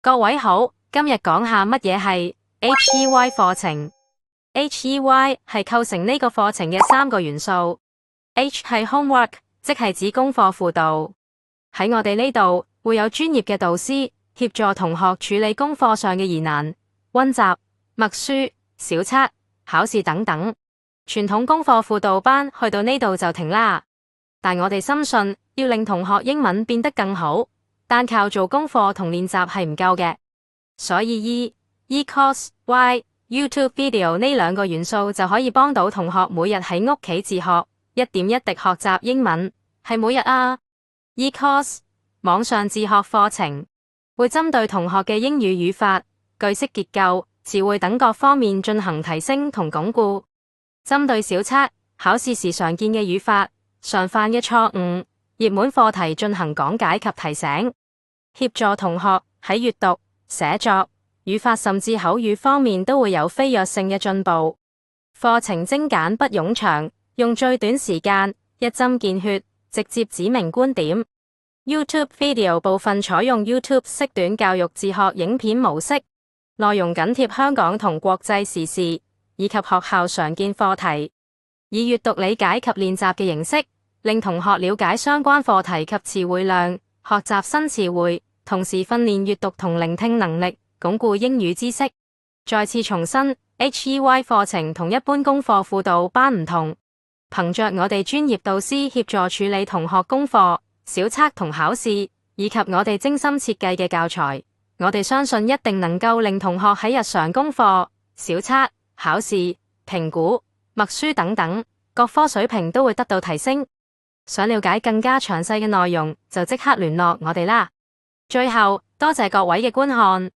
各位好，今日講下乜嘢係 HEY 課程。HEY 係構成呢個課程嘅3個元素。H 係 homework， 即係指功課輔導。喺我哋呢度會有專業嘅導師協助同學處理功課上嘅疑難、溫習、默書、小測、考試等等。傳統功課輔導班去到呢度就停啦。但我哋深信要令同學英文變得更好，單靠做功課同練習係唔夠嘅，所以 eCourse Y YouTube Video 呢2個元素就可以幫到同學每日喺屋企自學，一點一滴學習英文，係每日啊。eCourse 網上自學課程會針對同學嘅英語語法、句式結構、詞彙等各方面進行提升同鞏固，針對小測、考試時常見嘅語法、常犯嘅錯誤、熱門課題進行講解及提醒，協助同學喺閱讀、寫作、語法甚至口語方面都會有飛躍性嘅進步。課程精簡不冗長，用最短時間一針見血，直接指明觀點。YouTube Video 部分採用 YouTube 式短教育自學影片模式，內容緊貼香港同國際時事以及學校常見課題，以閱讀理解及練習嘅形式，令同學了解相關課題及詞彙量，學習新詞彙，同時訓練閱讀同聆聽能力，鞏固英語知識。再次重申， HEY 課程同一般功課輔導班唔同，憑着我哋專業導師協助處理同學功課、小測同考試，以及我哋精心設計嘅教材，我哋相信一定能夠令同學喺日常功課、小測、考試、評估、默書等等各科水平都會得到提升。想了解更加詳細嘅內容，就即刻聯絡我哋啦。最後，多謝各位嘅觀看。